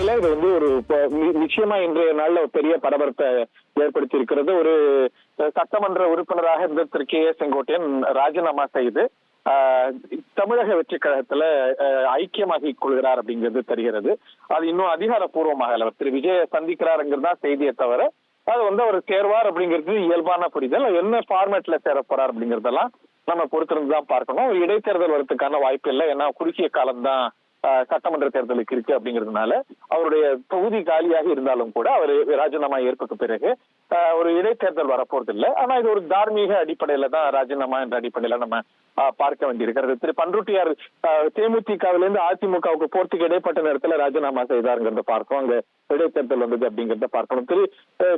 வகையில இது வந்து ஒரு நிச்சயமா இன்றைய நாள்ல ஒரு பெரிய பரபரப்பை ஏற்படுத்தி இருக்கிறது. ஒரு சட்டமன்ற உறுப்பினராக இருந்த திரு கே. செங்கோட்டையன் ராஜினாமா செய்து தமிழக வெற்றி கழகத்துல ஐக்கியமாகிக் கொள்கிறார் அப்படிங்கிறது தெரிகிறது. அது இன்னும் அதிகாரப்பூர்வமாக திரு விஜய சந்திக்கிறாருங்கிறது தான் செய்தியை தவிர அது வந்து அவர் சேருவார் அப்படிங்கிறது இயல்பான புரிதல். என்ன ஃபார்மேட்ல சேர போறார் அப்படிங்கறதெல்லாம் நம்ம பொறுத்திருந்து தான் பார்க்கணும். ஒரு இடைத்தேர்தல் வரதுக்கான வாய்ப்பு இல்லை, ஏன்னா குறுகிய காலம்தான் சட்டமன்ற தேர்தலுக்கு இருக்கு அப்படிங்கிறதுனால அவருடைய தொகுதி காலியாக இருந்தாலும் கூட அவர் ராஜினாமா ஏற்பட்ட பிறகு ஒரு இடைத்தேர்தல் வரப்போறது இல்லை. ஆனா இது ஒரு தார்மீக அடிப்படையில தான் ராஜினாமா என்ற அடிப்படையில நம்ம பார்க்க வேண்டியிருக்கிறது. திரு பண்ருட்டியார் தேமுதிகவிலிருந்து அதிமுகவுக்கு போறதுக்கு இடைப்பட்ட நேரத்துல ராஜினாமா செய்தாருங்கிறத பார்க்கணும். அங்க இடைத்தேர்தல் வந்தது அப்படிங்கிறத பார்க்கணும். திரு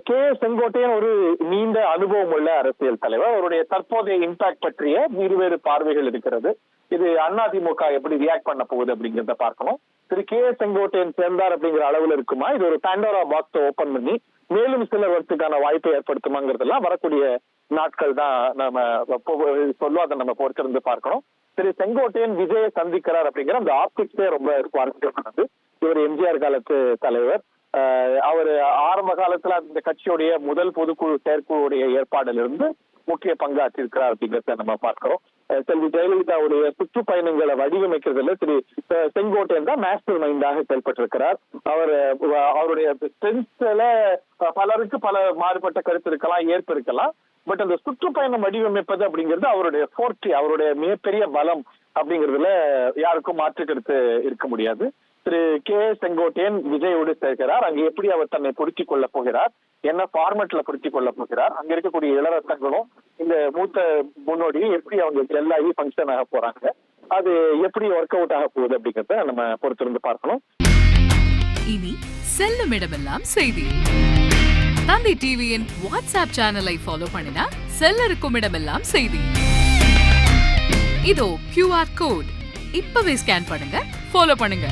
கே. செங்கோட்டையன் ஒரு நீண்ட அனுபவம் உள்ள அரசியல் தலைவர். அவருடைய தற்போதைய இம்பாக்ட் பற்றிய இருவேறு பார்வைகள் இருக்கிறது. இது அதிமுக எப்படி ரியாக்ட் பண்ண போகுது அப்படிங்கிறத பார்க்கணும். திரு கே. செங்கோட்டையன் சேர்ந்தார் அப்படிங்கிற அளவுல இருக்குமா, இது ஒரு பாண்டோரா பாக்ஸ் ஓபன் பண்ணி மேலும் சிலர் வரத்துக்கான வாய்ப்பை ஏற்படுத்துமாங்கிறதெல்லாம் வரக்கூடிய நாட்கள் தான் நம்ம சொல்லுவோம். அதை நம்ம பொறுத்திருந்து பார்க்கணும். திரு செங்கோட்டையன் விஜய சந்திக்கிறார் அப்படிங்கிற அந்த ஆப்டிக்ஸே ரொம்ப சுவாரஸ்யமானது. இவர் எம்ஜிஆர் காலத்து தலைவர். அவர் ஆரம்ப காலத்துல அந்த கட்சியுடைய முதல் பொதுக்குழு செயற்குழுடைய ஏற்பாடுல இருந்து முக்கிய பங்காற்றிருக்கிறார் அப்படிங்கிறத நம்ம பார்க்கிறோம். செல்வி ஜெயலலிதாவுடைய சுற்றுப்பயணங்களை வடிவமைக்கிறதுல திரு செங்கோட்டையன் தான் மாஸ்டர் மைண்டாக செயல்பட்டிருக்கிறார். அவருடைய ஸ்ட்ரென்த்ல பலருக்கு பல மாறுபட்ட கருத்து இருக்கலாம், ஏற்பு இருக்கலாம். பட் அந்த சுற்றுப்பயணம் வடிவமைப்பது அப்படிங்கிறது அவருடைய போர்ட்டி, அவருடைய மிகப்பெரிய பலம் அப்படிங்கிறதுல யாருக்கும் மாற்று கருத்து இருக்க முடியாது. திரு கே. செங்கோட்டையன் விஜயோடு சேர்க்கிறார். அங்க எப்படி அவர் தன்னை பொருத்திக் கொள்ள போகிறார், என்ன ஃபார்மேட்ல பொருத்திக் கொள்ள போகிறார், அங்க இருக்கக்கூடிய இளரசங்களும் இந்த மூத்த முன்னோடியும் எப்படி அவங்க எல்லாமே ஃபங்க்ஷன் ஆக போறாங்க, அது எப்படி ஒர்க் அவுட் ஆக போகுது அப்படிங்கறத நம்ம பொறுத்திருந்து பார்க்கணும். இனி செல்லும் இடமெல்லாம் செய்தி. தந்தை டிவியின் வாட்ஸ்அப் சேனலை ஃபாலோ பண்ணினா செல்லருக்கும் இடமெல்லாம் செய்தி. இதோ QR கோட் இப்பவே ஸ்கேன் பண்ணுங்க, ஃபாலோ பண்ணுங்க.